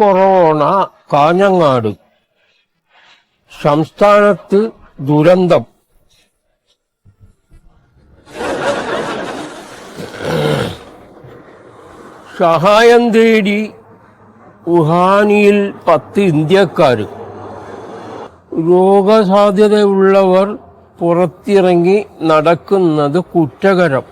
Corona Kanhangad. സംസ്ഥാനത്ത് ദുരന്തം. സഹായം തേടി വുഹാനിയിൽ 10 ഇന്ത്യക്കാർ. രോഗസാധ്യതയുള്ളവർ പുറത്തിറങ്ങി നടക്കുന്നത് കുറ്റകരം.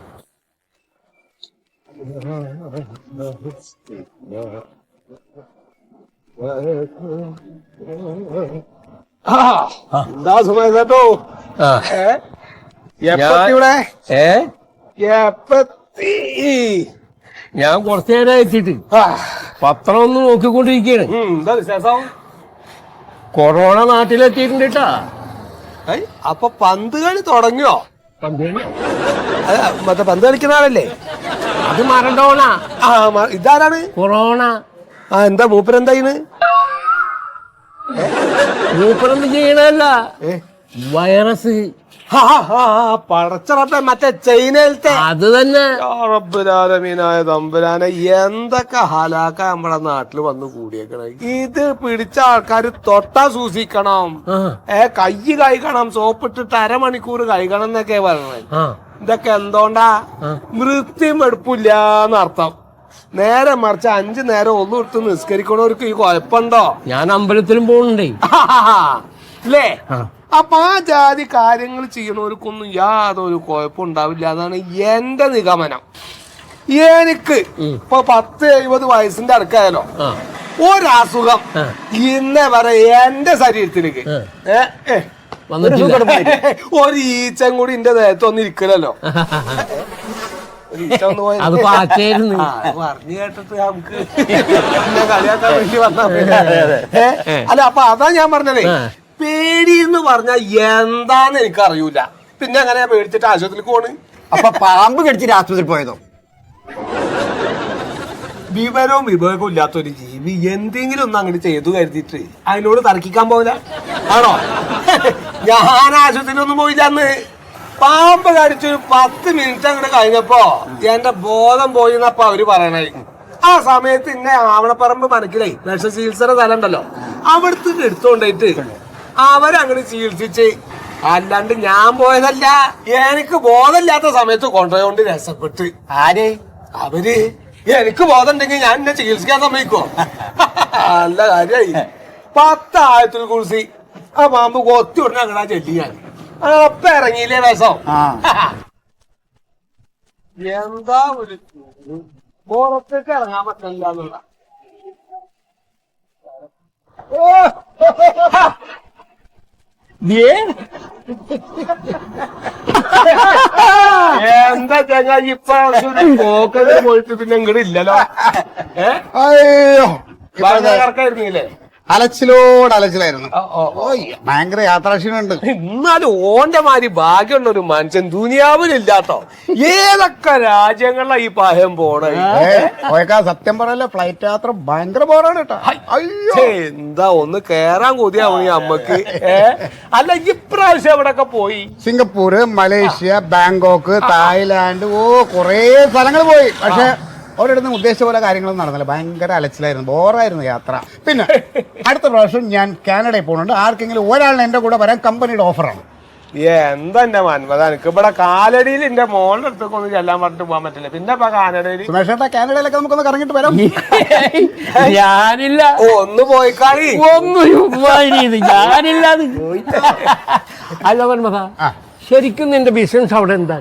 എന്താ സുമേഷേട്ടോ? ഞാൻ കുറച്ചു നേരം എത്തിയിട്ട് പത്രം ഒന്ന് നോക്കിക്കൊണ്ടിരിക്കുകയാണ്. എന്താ വിശേഷം? കൊറോണ നാട്ടിലെത്തിയിട്ടുണ്ട് കേട്ടാ. അപ്പൊ പന്ത് കളി തുടങ്ങിയോ? മറ്റേ പന്ത് കളിക്കുന്ന ആളല്ലേ? അത് മറഡോണ. ഇതാരാണ്? കൊറോണ. എന്താ മൂപ്പരെന്തായിന്? മൂപ്പറൊന്നും ചെയ്യണല്ല, വൈറസ്. പടച്ചറപ്പ മറ്റേ ചൈനയിലത്തെ അത് തന്നെ. റബ്ബുലാലമീനായ തമ്പുരാനെ, എന്തൊക്കെ ഹലാക്ക നമ്മുടെ നാട്ടിൽ വന്ന് കൂടിയേക്കണേ. ഇത് പിടിച്ച ആൾക്കാര് തൊട്ടാ സൂക്ഷിക്കണം, കൈ കഴുകണം, സോപ്പിട്ടിട്ട് അരമണിക്കൂർ കഴുകണം എന്നൊക്കെ പറയണേ. ഇതൊക്കെ എന്തോണ്ടാ? വൃത്തിയും എടുപ്പില്ലാന്നർത്ഥം. നേരെ മറിച്ച് 5 നേരം ഒന്നും എടുത്ത് നിസ്കരിക്കണവർക്ക് ഈ കുഴപ്പമുണ്ടോ? ഞാൻ അമ്പലത്തിലും പോകുന്നുണ്ടേ അല്ലേ? അപ്പൊ ആ ജാതി കാര്യങ്ങൾ ചെയ്യണവർക്കൊന്നും യാതൊരു കുഴപ്പമുണ്ടാവില്ല എന്നാണ് എന്റെ നിഗമനം. എനിക്ക് ഇപ്പൊ 10-70 വയസ്സിന്റെ അടുക്കായാലോ ഒരസുഖം ഇന്നേ വരെ എന്റെ ശരീരത്തിലേക്ക് ഒരു ഈച്ചം കൂടി എന്റെ ദേഹത്ത് ഒന്നും ഇരിക്കലല്ലോ. പറഞ്ഞു കേട്ടിട്ട് നമുക്ക് കളിയാക്കാൻ വേണ്ടി വന്നാ. അല്ല, അപ്പൊ അതാ ഞാൻ പറഞ്ഞതേ, പേടി എന്ന് പറഞ്ഞാൽ എന്താന്ന് എനിക്ക് അറിയൂല. പിന്നെ എങ്ങനെയാ പേടിച്ചിട്ട് ആശുപത്രിക്ക് പോണ്? അപ്പൊ പാമ്പ് കടിച്ചിട്ട് ആശുപത്രിയിൽ പോയതോ? വിവരവും വിവേകവും ഇല്ലാത്തൊരു ജീവി എന്തെങ്കിലും ഒന്ന് അങ്ങനെ ചെയ്തു കരുതിയിട്ട് അതിനോട് തർക്കിക്കാൻ പോവില്ല ആണോ? ഞാൻ ആശുപത്രിയിലൊന്നും പോയില്ല അന്ന്. പാമ്പ് കടിച്ചൊരു 10 മിനിറ്റ് അങ്ങോട്ട് കഴിഞ്ഞപ്പോ എന്റെ ബോധം പോയി എന്നപ്പ അവര് പറയണേ. ആ സമയത്ത് ഇന്നെ ആവണപ്പറമ്പ് മനക്കിലേ വിഷ ചികിത്സയുടെ സ്ഥലം ഉണ്ടല്ലോ, അവിടുത്തെ എടുത്തോണ്ടായിട്ട് അവരങ്ങനെ ചികിത്സിച്ച്. അല്ലാണ്ട് ഞാൻ പോയതല്ല, എനിക്ക് ബോധമില്ലാത്ത സമയത്ത് കൊണ്ടുപോയോണ്ട് രസപ്പെട്ട്. ആര്? അവര്. എനിക്ക് ബോധം ഉണ്ടെങ്കിൽ ഞാൻ എന്നെ ചികിത്സിക്കാൻ സമ്മതിക്കോ? നല്ല കാര്യായി. 10 ആയത്തിൽ കുറിച്ച് ആ പാമ്പ് കൊത്തി ഉടനെ അങ്ങനെ ചെല്ലി. ഞാൻ അപ്പൊ ഇറങ്ങിയില്ലേ രസം. എന്താ ഒരു പുറത്തേക്ക് ഇറങ്ങാൻ പറ്റില്ല എന്നുള്ള. എന്താ ചങ്ങായി ഇപ്രാവശ്യം പോക്കറ്റ് പോയിട്ട് പിന്നെ ഇങ്ങോട്ട് ഇല്ലല്ലോ. അയ്യോ, കറക്കായിരുന്നില്ലേ? അലച്ചിലായിരുന്നു. ഭയങ്കര യാത്രാക്ഷീണുണ്ട്. എന്നാലും ഓന്റെ മാതിരി ഭാഗ്യമുള്ള ഒരു മനുഷ്യൻ ദുനിയാവിലില്ലാട്ടോ. ഏതൊക്കെ രാജ്യങ്ങളിലാ ഈ പായം പോണേ. സത്യം പറയല്ല, ഫ്ലൈറ്റ് യാത്ര ഭയങ്കര ബോറാണ് കേട്ടോ. അയ്യോ, എന്താ ഒന്ന് കേറാൻ കൊതിയാവും ഈ അമ്മക്ക്. അല്ല, ഇപ്രാവശ്യം എവിടൊക്കെ പോയി? സിംഗപ്പൂര്, മലേഷ്യ, ബാങ്കോക്ക്, തായ്ലാന്റ്, കൊറേ സ്ഥലങ്ങൾ പോയി. പക്ഷെ ഒരിടത്തും ഉദ്ദേശിച്ച പോലെ കാര്യങ്ങളൊന്നും നടന്നില്ല. ഭയങ്കര അലച്ചിലായിരുന്നു, ബോറായിരുന്നു യാത്ര. പിന്നെ അടുത്ത പ്രാവശ്യം ഞാൻ കാനഡയിൽ പോകുന്നുണ്ട്. ആർക്കെങ്കിലും ഒരാളിന് എന്റെ കൂടെ വരാൻ കമ്പനിയുടെ ഓഫറാണ്. എന്താ എന്റെ മന്മത, എനിക്ക് ഇവിടെ കാലടിയിൽ എന്റെ മോളുടെ അടുത്തൊക്കെ ഒന്ന് ചെല്ലാൻ പറഞ്ഞിട്ട് പോകാൻ പറ്റില്ല. പിന്നെ ഇപ്പൊ കാനഡയിൽ സുമേഷേട്ടാ, കാനഡയിലൊക്കെ നമുക്കൊന്ന് കറങ്ങിട്ട് വരാം. ഞാനില്ല. ഒന്ന് പോയിക്കാളി. ഞാനില്ല. അല്ല മന്മത, ശരിക്കും നിന്റെ ബിസിനസ് അവിടെ എന്താ?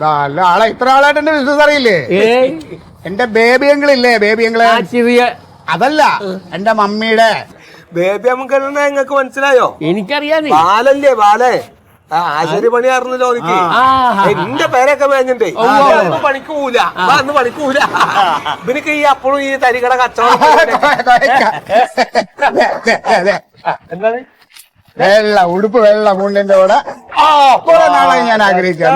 അല്ല ആളെ, ഇത്ര ആളായിട്ട് എന്റെ ബിസിനസ് അറിയില്ലേ? എന്റെ ബേബി അങ്കിളില്ലേ, ബേബി അങ്കിള്. അതല്ല, എന്റെ മമ്മിയുടെ ബേബി അങ്കിളിനെ നിങ്ങക്ക് മനസ്സിലായോ? എനിക്കറിയാം. ബാലല്ലേ, ബാലേ. ആശാരി പണിയായിരുന്നല്ലോ എനിക്ക്. എന്റെ പേരൊക്കെ മേഞ്ഞിട്ടേ പണിക്കൂല, അന്ന് പണിക്കൂല. ഇവനക്ക് ഈ അപ്പോഴും ഈ തരികട കച്ചവടം. എന്താണ്? വെള്ള ഉടുപ്പ്, വെള്ള മുണ്ടിന്റെ കൂടെ കുറെ നാളായി ഞാൻ ആഗ്രഹിക്കാം.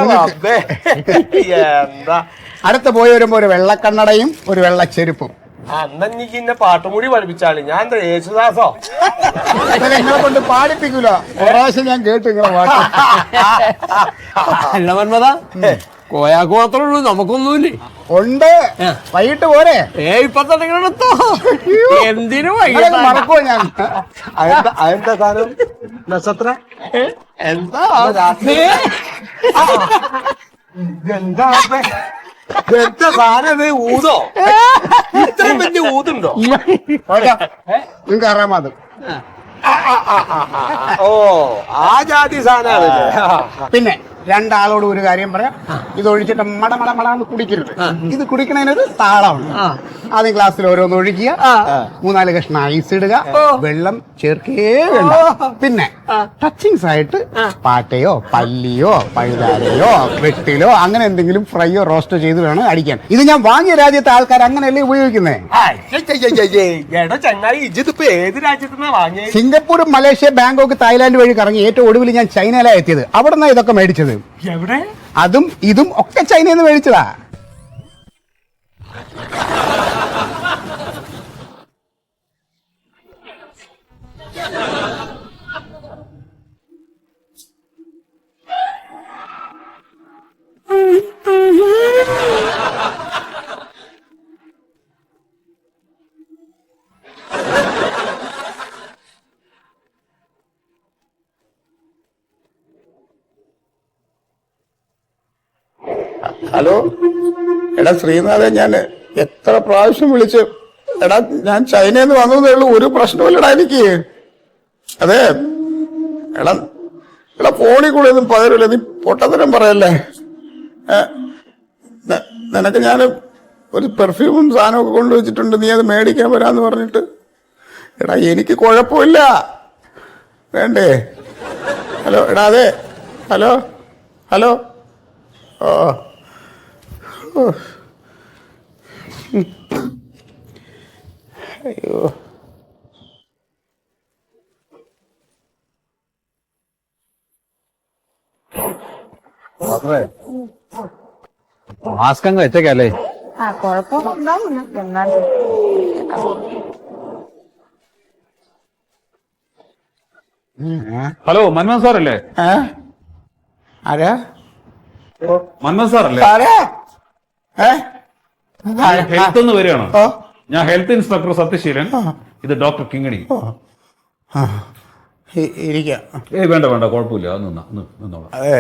എന്താ അടുത്ത് പോയി വരുമ്പോ ഒരു വെള്ളക്കണ്ണടയും ഒരു വെള്ള ചെരുപ്പും. അന്നെനിക്ക് ഇന്നെ പാട്ടുമൂടി പഠിപ്പിച്ചാളി. ഞാൻ എന്താ യേശുദാസോ? നിങ്ങളെ കൊണ്ട് പാടിപ്പിക്കൂല. പ്രാവശ്യം ഞാൻ കേട്ടു നിങ്ങളെ പാട്ട്. അല്ല മന്മത, കോയാക്ക് മാത്രമേ ഉള്ളൂ, നമുക്കൊന്നുമില്ലേ? ഉണ്ട്. വൈകിട്ട് പോരെ? ഇപ്പൊ തുടങ്ങണത്തോ എന്തിനു മറക്കോ ഞാൻ? അതെന്താ സാധനം? നക്ഷത്ര എന്താ എന്താ സാധനം? ഊതോ? ഇത്രയും വലിയ ഊതുണ്ടോ? നിങ്ങൾക്ക് അറിയാമത്. ഓ, ആ ജാതി സാധനമാണല്ലേ. പിന്നെ രണ്ടാളോട് ഒരു കാര്യം പറയാം, ഇത് ഒഴിച്ചിട്ട് മടമടമടാന്ന് കുടിക്കരുത്. ഇത് കുടിക്കണതിനൊരു താളമുണ്ട്. ആദ്യം ഗ്ലാസ്സിൽ ഓരോന്ന് ഒഴിക്കുക, 3-4 കഷ്ണം ഐസ് ഇടുക, വെള്ളം ചേർക്കേ വേണ്ട. പിന്നെ ടച്ചിങ്സ് ആയിട്ട് പാട്ടയോ പല്ലിയോ പഴുതാരയോ വെട്ടിലോ അങ്ങനെ എന്തെങ്കിലും ഫ്രൈയോ റോസ്റ്റോ ചെയ്ത് വേണം അടിക്കാൻ. ഇത് ഞാൻ വാങ്ങിയ രാജ്യത്തെ ആൾക്കാർ അങ്ങനെയല്ലേ ഉപയോഗിക്കുന്നേ. എടോ ചങ്ങായി, ഇതിപ്പോ ഏത് രാജ്യത്തുനിന്നാ വാങ്ങിയത്? സിംഗപ്പൂർ, മലേഷ്യ, ബാങ്കോക്ക്, തായ്ലാന്റ് വഴി കറങ്ങി ഏറ്റവും ഒടുവിൽ ഞാൻ ചൈനയിലാണ് എത്തിയത്. അവിടെ നിന്നാണ് ഇതൊക്കെ മേടിച്ചത്. എവിടെ? അതും ഇതും ഒക്കെ ചൈനയിൽ നിന്ന് മേടിച്ചതാ. ഹലോ, എടാ ശ്രീനാഥൻ, ഞാൻ എത്ര പ്രാവശ്യം വിളിച്ച്, എടാ ഞാൻ ചൈനയിൽ നിന്ന് വന്നതേ ഉള്ളൂ, ഒരു പ്രശ്നമില്ലടാ എനിക്ക്. അതെ, എടാ എടാ ഫോണിൽ കൂടെ ഒന്നും പകരില്ല, നീ പൊട്ടത്തരം പറയല്ലേ. നിനക്ക് ഞാൻ ഒരു പെർഫ്യൂമും സാധനമൊക്കെ കൊണ്ടുവച്ചിട്ടുണ്ട്, നീ അത് മേടിക്കാൻ വരാന്ന് പറഞ്ഞിട്ട്. എടാ എനിക്ക് കുഴപ്പമില്ല, വേണ്ടേ? ഹലോ എടാ, അതെ, ഹലോ ഹലോ. ഓ അയ്യോ, മാസ്ക് അങ്ങ് വെച്ചേക്കല്ലേ? ഹലോ, മന്മോഹൻ സാറല്ലേ? ആരാ? മന്മോഹൻ സാറല്ലേ? ഹെൽത്ത് എന്ന് വരികയാണോ? ഞാൻ ഹെൽത്ത് ഇൻസ്പെക്ടർ സത്യശീലൻ. ഇത് ഡോക്ടർ കിങ്ങണി. ഇരിക്കാം. വേണ്ട വേണ്ട, കുഴപ്പമില്ല, നിന്നോളാം. അതെ,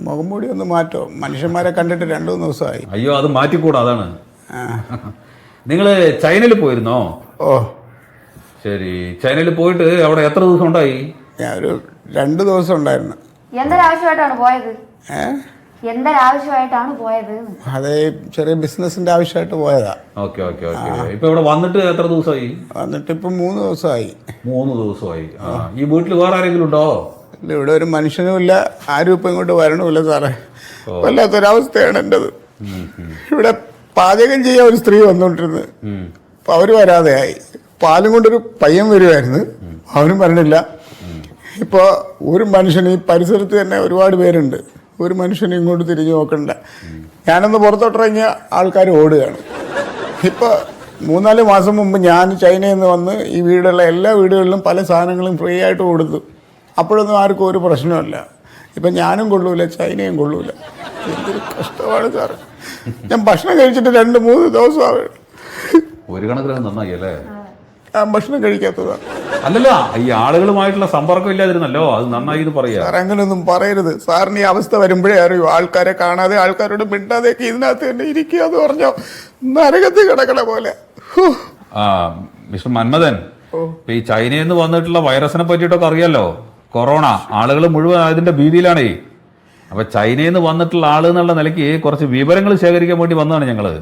മുഖംമൂടി ഒന്ന് മാറ്റോ, മനുഷ്യന്മാരെ കണ്ടിട്ട് 2-3 ദിവസമായി. അയ്യോ, അത് മാറ്റിക്കൂടാ, അതാണ്. നിങ്ങള് ചൈനയിൽ പോയിരുന്നോ? ഓ ശരി, ചൈനയിൽ പോയിട്ട് അവിടെ എത്ര ദിവസം ഉണ്ടായി? ഞാൻ ഒരു 2 ദിവസം ഉണ്ടായിരുന്നു. എന്തൊരാവശ്യമായിട്ടാണ് പോയത്? എന്തൊരാവശ്യമായിട്ടാണ് പോയത്? അതെ, ചെറിയ ബിസിനസിന്റെ ആവശ്യമായിട്ട് പോയതാ. Okay okay okay. ഇപ്പൊ ഇവിടെ വന്നിട്ട് എത്ര ദിവസമായി? വന്നിട്ട് ഇപ്പൊ 3 ദിവസമായി. 3 ദിവസമായി. ഈ വീട്ടിൽ വേറെ ആരെങ്കിലും ഉണ്ടോ? ഇല്ല, ഇവിടെ ഒരു മനുഷ്യനും ഇല്ല, ആരും ഇപ്പൊ ഇങ്ങോട്ട് വരണമില്ല സാറേ. വല്ലാത്തൊരവസ്ഥയാണ് എൻ്റെത്. ഇവിടെ പാചകം ചെയ്യാൻ ഒരു സ്ത്രീ വന്നോണ്ടിരുന്നത്, അപ്പൊ അവര് വരാതെയായി. പാലും കൊണ്ടൊരു പയ്യൻ വരുമായിരുന്നു, അവനും വരണില്ല. ഇപ്പൊ ഒരു മനുഷ്യന് ഈ പരിസരത്ത് തന്നെ ഒരുപാട് പേരുണ്ട്, ഒരു മനുഷ്യനും ഇങ്ങോട്ട് തിരിഞ്ഞു നോക്കണ്ട. ഞാനൊന്ന് പുറത്തോട്ടിറങ്ങിയ ആൾക്കാർ ഓടുകയാണ്. ഇപ്പൊ 3-4 മാസം മുമ്പ് ഞാൻ ചൈനയിൽ നിന്ന് വന്ന് ഈ വീടുള്ള എല്ലാ വീടുകളിലും പല സാധനങ്ങളും ഫ്രീ ആയിട്ട് കൊടുത്തു. അപ്പോഴൊന്നും ആർക്കും ഒരു പ്രശ്നമല്ല. ഇപ്പം ഞാനും കൊള്ളൂല, ചൈനയും കൊള്ളൂല. എന്തൊരു കഷ്ടമാണ് സാറ്. ഞാൻ ഭക്ഷണം കഴിച്ചിട്ട് 2-3 ദിവസമാണ്. ഒരു കണക്കിന് നന്നായി അല്ലേ? ഞാൻ ഭക്ഷണം കഴിക്കാത്തതാണ്. അല്ലല്ല, ഈ ആളുകളുമായിട്ടുള്ള സമ്പർക്കം ഇല്ലാതിരുന്നല്ലോ, അത് നന്നായി എന്ന് പറയാ. സാർ അങ്ങനെയൊന്നും പറയരുത്. സാറിന് ഈ അവസ്ഥ വരുമ്പോഴേ അറിയൂ. ആൾക്കാരെ കാണാതെ, ആൾക്കാരോട് മിണ്ടാതെയൊക്കെ ഇതിനകത്ത് തന്നെ ഇരിക്കുക എന്ന് പറഞ്ഞോ നരകത്തിൽ കിടക്കണ പോലെ. മിസ്റ്റർ മന്മഥൻ, ഈ ചൈനയിൽ നിന്ന് വന്നിട്ടുള്ള വൈറസിനെ പറ്റിയിട്ടൊക്കെ അറിയാലോ, കൊറോണ. ആളുകൾ മുഴുവൻ അതിന്റെ ഭീതിയിലാണേ. അപ്പൊ ചൈനയിൽ നിന്ന് വന്നിട്ടുള്ള ആള് എന്നുള്ള നിലയ്ക്ക് കുറച്ച് വിവരങ്ങൾ ശേഖരിക്കാൻ വേണ്ടി വന്നതാണ് ഞങ്ങള്.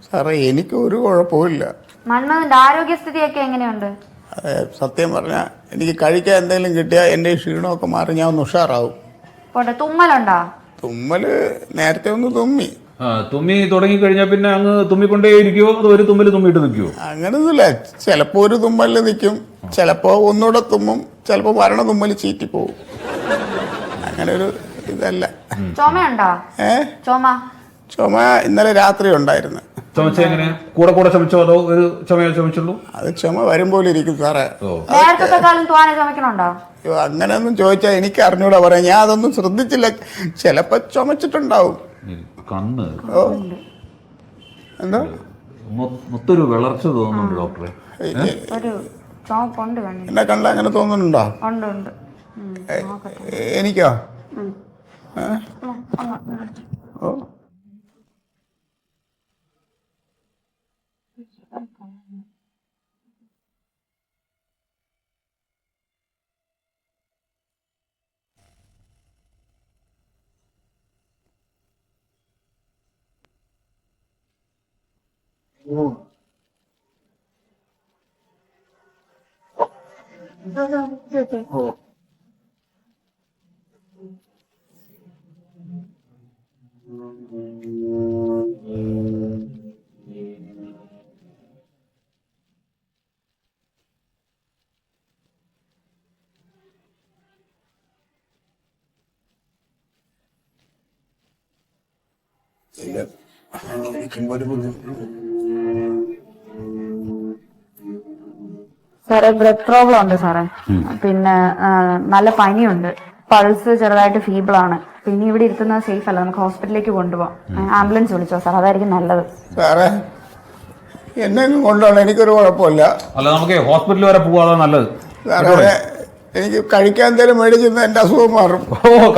സാറേ, എനിക്ക് ഒരു കുഴപ്പമില്ല. മന്മഥന്റെ ആരോഗ്യസ്ഥിതിയൊക്കെ എങ്ങനെയുണ്ട്? അതെ, സത്യം പറഞ്ഞാൽ എനിക്ക് കഴിക്കാൻ എന്തെങ്കിലും കിട്ടിയാൽ എൻ്റെ ക്ഷീണമൊക്കെ മാറി ഞാൻ ഒന്ന് ഉഷാറാവും. തുമ്മലുണ്ടോ? തുമ്മല് നേരത്തെ ഒന്ന് തുമ്മി. തുമ്മി തുടങ്ങി കഴിഞ്ഞാൽ പിന്നെ അങ്ങ് തുമ്മിക്കൊണ്ടേ ഇരിക്കുവോ, അത് ഒരു തുമ്മല് തുമ്മിയിട്ട് നിൽക്കുവോ? അങ്ങനൊന്നുമില്ല. ചിലപ്പോ ഒരു തുമ്മല് നിൽക്കും, ചിലപ്പോ ഒന്നുകൂടെ തുമ്മും, ചിലപ്പോ വരണ തുമ്മല് ചീറ്റിപ്പോവും. അങ്ങനെ ഒരു ഇതല്ല. ചുമയുണ്ടോ? ചുമ ഇന്നലെ രാത്രി ഉണ്ടായിരുന്നു. ചുമച്ച എങ്ങനെ? കൂടെ കൂടെ ചുമച്ചോ അതോ ഒരു ചുമയോ ചുമച്ചുള്ളൂ? അത് ചുമ വരുമ്പോലെ ഇരിക്കും സാറേ. അങ്ങനെയൊന്നും ചോദിച്ചാൽ എനിക്ക് അറിഞ്ഞൂടാ പറയാം. ഞാൻ അതൊന്നും ശ്രദ്ധിച്ചില്ല. ചിലപ്പോ ചുമച്ചിട്ടുണ്ടാവും. കണ്ണ് എന്താ മൊത്തൊരു വിളർച്ച തോന്നുന്നുണ്ട് ഡോക്ടറെ. ഒരു ചോപ്പുണ്ട് കണ്ണിന്. എന്നെ കണ്ട അങ്ങനെ തോന്നുന്നുണ്ടോ? ഉണ്ട് ഉണ്ട്. നോക്കട്ടെ. എനിക്കോ? ഓ സാറേ ബ്ലഡ് പ്രോബ്ലം ഉണ്ട് സാറേ. പിന്നെ നല്ല പനിയുണ്ട്. പൾസ് ചെറുതായിട്ട് ഫീബിൾ ആണ്. പിന്നെ ഇവിടെ ഇരുത്തുന്നത് സേഫ് അല്ല. നമുക്ക് ഹോസ്പിറ്റലിലേക്ക് കൊണ്ടുപോകാം. ആംബുലൻസ് വിളിച്ചോ സാർ, അതായിരിക്കും നല്ലത്. സാറേ എന്നെ കൊണ്ടുപോകണം, എനിക്കൊരു കുഴപ്പമില്ല. അല്ല നമുക്ക് ഹോസ്പിറ്റലിൽ വരെ പോവാതെ നല്ലത്. സാറേ എനിക്ക് കഴിക്കാൻ എന്തെങ്കിലും മേടിച്ചിരുന്ന എൻ്റെ അസുഖം മാറും.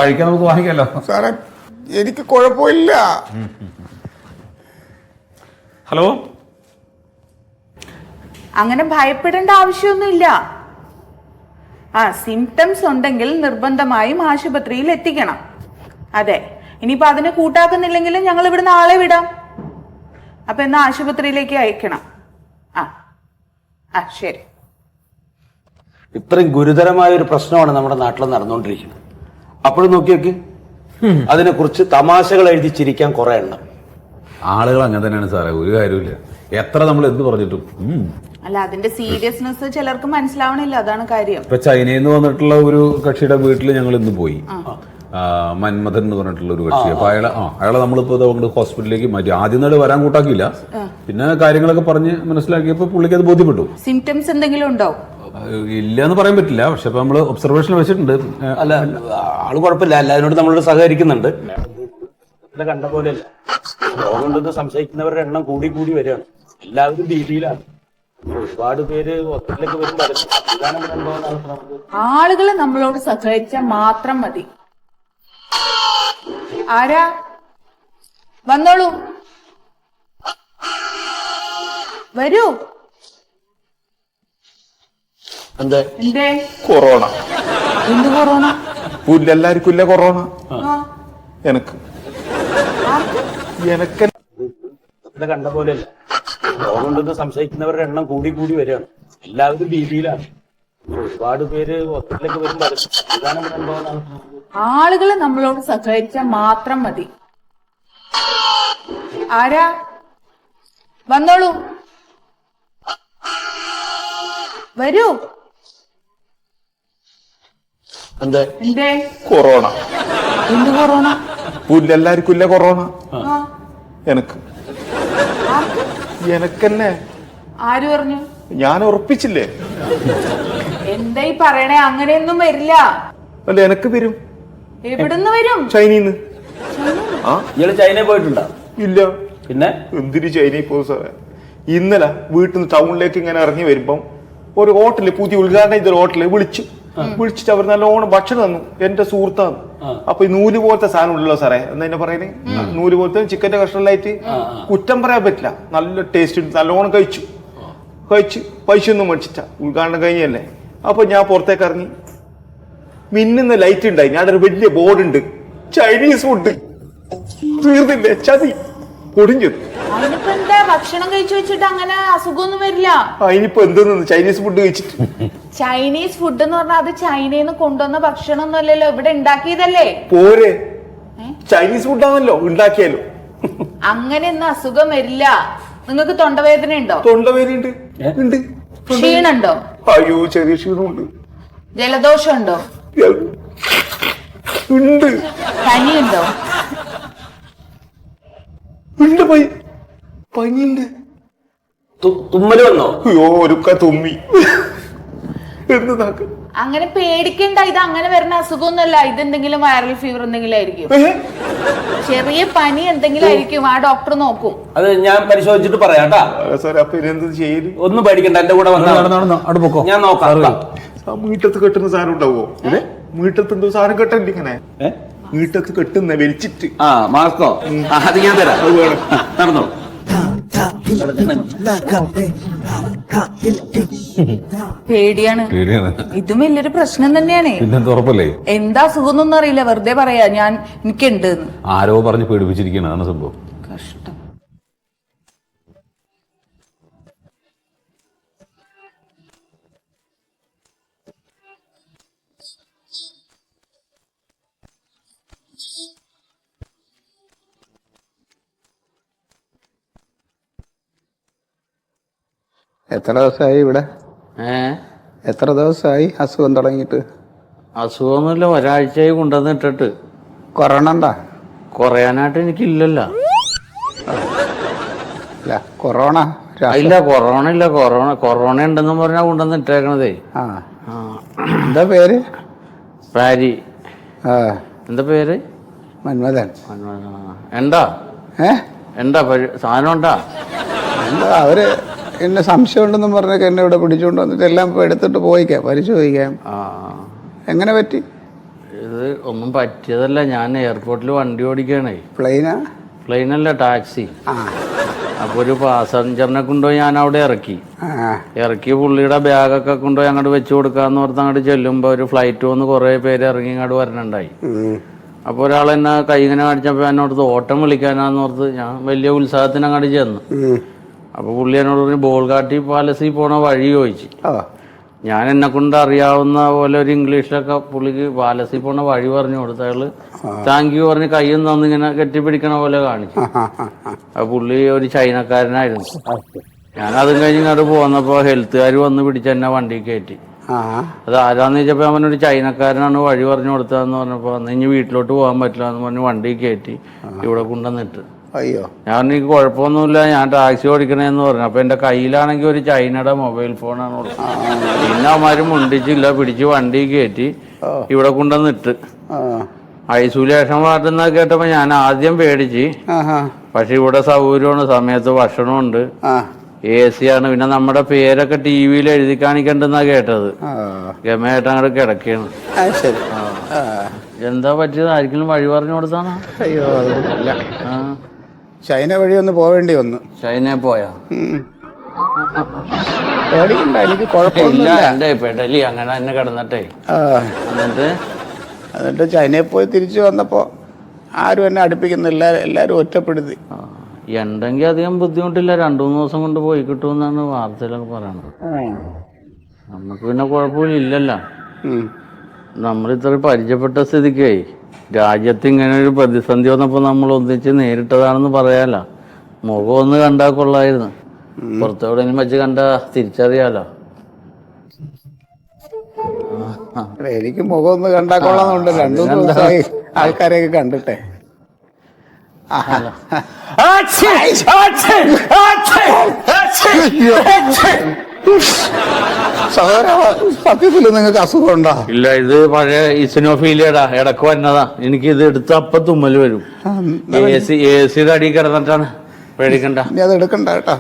കഴിക്കാൻ നമുക്ക് വാങ്ങിക്കാമല്ലോ. സാറേ എനിക്ക് കുഴപ്പമില്ല. ഹലോ, അങ്ങനെ ഭയപ്പെടേണ്ട ആവശ്യമൊന്നുമില്ല. സിംറ്റംസ് ഉണ്ടെങ്കിൽ നിർബന്ധമായും ആശുപത്രിയിൽ എത്തിക്കണം. അതെ, ഇനിയിപ്പോ അതിനെ കൂട്ടാക്കുന്നില്ലെങ്കിൽ ഞങ്ങൾ ഇവിടുന്ന് ആളെ വിടാം. അപ്പൊ എന്നാ ആശുപത്രിയിലേക്ക് അയക്കണം. ശരി. ഇത്രയും ഗുരുതരമായ ഒരു പ്രശ്നമാണ് നമ്മുടെ നാട്ടിൽ നടന്നുകൊണ്ടിരിക്കുന്നത്. അപ്പോഴും നോക്കിയൊക്കെ അതിനെക്കുറിച്ച് തമാശകൾ എഴുതി ചിരിക്കാൻ കുറെ എണ്ണം. ആളുകൾ അങ്ങനെ തന്നെയാണ് സാറേ, ഒരു കാര്യമില്ല. എത്ര നമ്മൾ എന്ത് പറഞ്ഞിട്ടും. അല്ല, അതിന്റെ സീരിയസ്നെസ് ചിലർക്ക് മനസ്സിലാവണില്ല, അതാണ് കാര്യം. ഇപ്പൊ ചൈനയിൽ നിന്ന് വന്നിട്ടുള്ള ഒരു കക്ഷിയുടെ വീട്ടിൽ ഞങ്ങൾ ഇന്ന് പോയി. മന്മഥൻ എന്ന് പറഞ്ഞിട്ടുള്ള ഒരു കക്ഷി. അപ്പൊ അയാളെ നമ്മളിപ്പോ അതുകൊണ്ട് ഹോസ്പിറ്റലിലേക്ക് മാറ്റി. ആദ്യം നാട് വരാൻ കൂട്ടാക്കിയില്ല, പിന്നെ കാര്യങ്ങളൊക്കെ പറഞ്ഞ് മനസ്സിലാക്കിയപ്പോ പുള്ളിക്ക് അത് ബോധ്യപ്പെട്ടു. സിംറ്റംസ് എന്തെങ്കിലും ഉണ്ടോ? ഇല്ല എന്ന് പറയാൻ പറ്റില്ല, പക്ഷെ ഇപ്പൊ നമ്മള് ഒബ്സർവേഷൻ വെച്ചിട്ടുണ്ട്. അല്ല, ആള് കുഴപ്പമില്ല, എല്ലാവരോട് നമ്മളോട് സഹകരിക്കുന്നുണ്ട്. കണ്ട പോലെയല്ല, രോഗമുണ്ടെന്ന് സംശയിക്കുന്നവരുടെ എണ്ണം കൂടി കൂടി വരികയാണ്. എല്ലാവരും ഭീതിയിലാണ്. ഒരുപാട് പേര് ഹോസ്പിറ്റലിലേക്ക് വരും. ആളുകള് നമ്മളോട് സഹകരിച്ചാൽ മാത്രം മതി. ആരാ? വന്നോളൂ, വരൂ. എന്തേ? കൊറോണ. എന്ത് കൊറോണ? എല്ലാവർക്കും ഇല്ല കൊറോണ. എനക്ക് കണ്ട പോലെയല്ല, രോഗമുണ്ടെന്ന് സംശയിക്കുന്നവരുടെ എണ്ണം കൂടി കൂടി വരികയാണ്. എല്ലാവരും ഭീതിയിലാണ്. ഒരുപാട് പേര് ഹോസ്പിറ്റലിലേക്ക് വരും. ആളുകള് നമ്മളോട് സഹകരിച്ചാൽ മാത്രം മതി. ആരാ? വന്നോളൂ, വരൂ. എന്തേ? കൊറോണ. എന്ത് കൊറോണ? എല്ലാവർക്കും ഇല്ല കൊറോണ. എനക്ക് എനക്കെന്നെ. ആര് പറഞ്ഞു? ഞാൻ ഉറപ്പിച്ചില്ലേ. എന്തായി പറയണേ? അങ്ങനെയൊന്നും വരില്ല. അല്ല, എനക്ക് വരും. എവിടുന്ന് വരും? ചൈനീന്ന്. ഇയാള് ചൈനയിൽ പോയിട്ടുണ്ടോ? ഇല്ല. പിന്നെ എന്തിന് ചൈനയിൽ പോകും സാറേ? ഇന്നലെ വീട്ടിൽ നിന്ന് ടൗണിലേക്ക് ഇങ്ങനെ ഇറങ്ങി വരുമ്പം ഒരു ഹോട്ടലിൽ, പുതിയ ഉദ്ഘാടനം ചെയ്ത ഹോട്ടലിൽ വിളിച്ചിട്ട് അവർ നല്ലോണം ഭക്ഷണം തന്നു. എന്റെ സുഹൃത്താണ്. അപ്പൊ ഈ നൂല് പോലത്തെ സാധനം ഉള്ളല്ലോ സാറേ, എന്താ പറയുന്നത്? നൂല് പോലത്തെ ചിക്കന്റെ കഷ്ണലായിട്ട് കുറ്റം പറയാൻ പറ്റില്ല. നല്ല ടേസ്റ്റ് ഉണ്ട്. നല്ലോണം കഴിച്ച് പൈസ ഒന്നും മേടിച്ചിട്ട. ഉദ്ഘാടനം കഴിഞ്ഞല്ലേ. അപ്പൊ ഞാൻ പുറത്തേക്ക് ഇറങ്ങി. മിന്നുന്ന ലൈറ്റ് ഉണ്ടായി. ഞാൻ ഒരു വലിയ ബോർഡ് ഉണ്ട്, ചൈനീസ് ഫുഡ്. തീർന്നില്ലേ? ചതി പൊടിഞ്ഞത്. അതിനിപ്പോ എന്താ? ഭക്ഷണം കഴിച്ചു വെച്ചിട്ട് അങ്ങനെ അസുഖമൊന്നും വരില്ല. അതിനിപ്പോ എന്തെന്ന് ചൈനീസ് ഫുഡ് കഴിച്ചിട്ട്. ചൈനീസ് ഫുഡ് എന്ന് പറഞ്ഞാൽ അത് ചൈനയിൽ നിന്ന് കൊണ്ടുവന്ന ഭക്ഷണം ഒന്നും അല്ലല്ലോ, ഇവിടെ ഉണ്ടാക്കിയതല്ലേ. പോരെ, ചൈനീസ് ഫുഡാണല്ലോ ഉണ്ടാക്കിയാലോ. അങ്ങനെയൊന്നും അസുഖം വരില്ല. നിങ്ങൾക്ക് തൊണ്ടവേദന ഉണ്ടോ? തൊണ്ടവേദന ഉണ്ട്. ക്ഷീണുണ്ടോ? അയ്യോ, ചെറിയ ക്ഷീണമുണ്ട്. ജലദോഷം ഉണ്ടോ? ഉണ്ട്. പനിയുണ്ടോ? ഉണ്ട്. പനിയുണ്ട്. തുമ്മല് വന്നോ? അയ്യോ, ഒരുക്ക തുമ്മി. എന്നതാക്ക് അങ്ങനെ പേടിക്കണ്ട, ഇത് അങ്ങനെ വരുന്ന അസുഖമൊന്നുമല്ല. ഇതെന്തെങ്കിലും വൈറൽ ഫീവർ എന്തെങ്കിലും ആയിരിക്കും, ചെറിയ പനി എന്തെങ്കിലും ആയിരിക്കും. ആ ഡോക്ടർ നോക്കും. അത് ഞാൻ പരിശോധിച്ചിട്ട് പറയാട്ടാ സാറേ. അപ്പൊ ഇതെന്ത് ചെയ്യല്? ഒന്നും പേടിക്കണ്ട, എന്റെ കൂടെ വന്നാൽ അവിടെ പൊക്കോ. ഞാൻ നോക്കാം. ആ വീട്ടത്ത് കെട്ടുന്ന സാധനം ഉണ്ടാവോ? വീട്ടത്ത് എന്തോ സാധനം കെട്ടണ്ട് ഇങ്ങനെ വീട്ടത്ത് കെട്ടുന്ന വലിച്ചിട്ട്. ആ മാസ്കോ? അത് ഞാൻ തരാം, നടന്നോ. പേടിയാണ്. ഇതും വലിയൊരു പ്രശ്നം തന്നെയാണ്. പിന്നെന്ത് ഉറപ്പല്ലേ? എന്താ അസുഖം എന്നൊന്നും അറിയില്ല, വെറുതെ പറയാ ഞാൻ എനിക്കുണ്ട്. ആരോ പറഞ്ഞ് പേടിപ്പിച്ചിരിക്കണം, അതാണ് സംഭവം. കഷ്ടം. എത്ര ദിവസമായി ഇവിടെ? എത്ര ദിവസമായി അസുഖം തുടങ്ങിയിട്ട്? അസുഖമൊന്നുമില്ല, ഒരാഴ്ചയായി കൊണ്ടുവന്നിട്ടിട്ട്. കൊറോണ ഉണ്ടാ? കുറയാനായിട്ട് എനിക്കില്ലല്ലോ. കൊറോണ ഇല്ല, കൊറോണ ഇല്ല. കൊറോണ ഉണ്ടെന്ന് പറഞ്ഞാ കൊണ്ടുവന്നിട്ടേക്കണതേ. എന്താ പേര്? പാരി. എന്താ പേര്? മന്മഥൻ. എന്താ എന്താ സാധനം ഉണ്ടാ? എന്താ അവര് എന്നെ സംശയം ഉണ്ടെന്ന് പറഞ്ഞൊക്കെ എന്നെ ഇവിടെ പിടിച്ചുകൊണ്ട് വന്നിട്ട് എല്ലാം എടുത്തിട്ട് പോയിക്കാം, പരിശോധിക്കാം. എങ്ങനെ പറ്റി? ഇത് ഒന്നും പറ്റിയതല്ല, ഞാൻ എയർപോർട്ടിൽ വണ്ടി ഓടിക്കണേ. പ്ലെയിനാ? പ്ലെയിനല്ല, ടാക്സി. അപ്പൊ ഒരു പാസഞ്ചറിനെ കൊണ്ടുപോയി ഞാൻ അവിടെ ഇറക്കി പുള്ളിയുടെ ബാഗൊക്കെ കൊണ്ടുപോയി അങ്ങോട്ട് വെച്ചു കൊടുക്കാന്ന് പറഞ്ഞ് അങ്ങോട്ട് ചെല്ലുമ്പോ ഒരു ഫ്ലൈറ്റ് വന്ന് കുറെ പേര് ഇറങ്ങി ഇങ്ങോട്ട് വരണുണ്ടായി. അപ്പൊ ഒരാൾ എന്നെ കൈ ഇങ്ങനെ കാണിച്ചപ്പോ എന്നോടത്ത് ഓട്ടം വിളിക്കാനാന്ന് ഓർത്ത് ഞാൻ വലിയ ഉത്സാഹത്തിന് അങ്ങോട്ട് ചെന്നു. അപ്പൊ പുള്ളി എന്നോട് പറഞ്ഞു ബോൾഗാട്ടി പാലസിൽ പോണ വഴി ചോദിച്ചു. ഞാൻ എന്നെ കൊണ്ട് അറിയാവുന്ന പോലെ ഒരു ഇംഗ്ലീഷിലൊക്കെ പുള്ളിക്ക് പാലസിൽ പോണ വഴി പറഞ്ഞു കൊടുത്ത. അയാള് താങ്ക് യു പറഞ്ഞ് കയ്യും തന്നിങ്ങനെ കെട്ടിപ്പിടിക്കണ പോലെ കാണിച്ചു. അപ്പൊ പുള്ളി ഒരു ചൈനക്കാരനായിരുന്നു. ഞാൻ അതും കഴിഞ്ഞ് ഇങ്ങോട്ട് പോന്നപ്പോ ഹെൽത്തുകാർ വന്ന് പിടിച്ച് എന്നെ വണ്ടി കയറ്റി. അത് ആരാന്ന് ചോദിച്ചപ്പോ അവനൊരു ചൈനക്കാരനാണ് വഴി പറഞ്ഞു കൊടുത്തതെന്ന് പറഞ്ഞപ്പോ ഇനി വീട്ടിലോട്ട് പോകാൻ പറ്റില്ല എന്ന് പറഞ്ഞ് വണ്ടി കയറ്റി ഇവിടെ കൊണ്ടുവന്നിട്ട്. അയ്യോ, ഞാൻ എനിക്ക് കുഴപ്പമൊന്നുമില്ല, ഞാൻ ടാക്സി ഓടിക്കണേന്ന് പറഞ്ഞു. അപ്പൊ എന്റെ കയ്യിലാണെങ്കിൽ ഒരു ചൈനയുടെ മൊബൈൽ ഫോണാണ് കൊടുത്തത്. പിന്നെ അവന്മാര് മുണ്ടിച്ചില്ല, പിടിച്ച് വണ്ടി കയറ്റി ഇവിടെ കൊണ്ടുവന്നിട്ട് ഐസൊലേഷൻ വാർഡെന്നാ കേട്ടപ്പോ ഞാൻ ആദ്യം പേടിച്ച്. പക്ഷെ ഇവിടെ സൗകര്യമാണ്, സമയത്ത് ഭക്ഷണമുണ്ട്, AC ആണ്. പിന്നെ നമ്മുടെ പേരൊക്കെ TV എഴുതി കാണിക്കണ്ടെന്നാ കേട്ടത്. ഗമയായിട്ട് അങ്ങോട്ട് കിടക്കാണ്. എന്താ പറ്റിയത്? ആർക്കെങ്കിലും വഴി പറഞ്ഞു കൊടുത്താണോ? അയ്യോ, അല്ല, ചൈന വഴി ഒന്ന് പോവേണ്ടി വന്നു. ചൈനയിൽ പോയാ? പേടിക്കണ്ട, എനിക്ക് കുഴപ്പമില്ല. എന്റെ പെടലി അങ്ങനെ തന്നെ കിടന്നിട്ടേ. എന്നിട്ട് ചൈനയിൽ പോയി തിരിച്ചു വന്നപ്പോ ആരും എന്നെ അടുപ്പിക്കുന്നില്ല, എല്ലാരും ഒറ്റപ്പെടുത്തി. ഉണ്ടെങ്കിൽ അധികം ബുദ്ധിമുട്ടില്ല, 2-3 ദിവസം കൊണ്ട് പോയി കിട്ടുമെന്നാണ് വാർത്തയിലൊക്കെ പറയണത്. നമുക്ക് പിന്നെ കുഴപ്പമില്ലല്ലോ. നമ്മൾ ഇത്ര പരിചയപ്പെട്ട സ്ഥിതിക്കേ രാജ്യത്ത് ഇങ്ങനെ ഒരു പ്രതിസന്ധി വന്നപ്പോൾ നമ്മൾ ഒന്നിച്ച് നേരിട്ടതാണെന്ന് പറയാലോ. മുഖം ഒന്ന് കണ്ടാൽ കൊള്ളായിരുന്നു, പുറത്തെവിടെയും വെച്ച് കണ്ടാ തിരിച്ചറിയാലോ. എനിക്ക് മുഖം ഒന്ന് കണ്ടാൽ കൊള്ളാന്നുണ്ട്. 2 ദിവസമായി ആൾക്കാരെയൊക്കെ കണ്ടിട്ടെ. സത്യത്തിൽ നിങ്ങൾക്ക് അസുഖം ഉണ്ടോ? ഇല്ല, ഇത് പഴയ ഇസിനോഫീലിയടാ, ഇടക്ക് വന്നതാ. എനിക്ക് ഇത് എടുത്ത് അപ്പൊ തുമ്മൽ വരും. AC അടി കിടന്നിട്ടാണ്. പേടിക്കണ്ട, അത് എടുക്കണ്ട കേട്ടോ.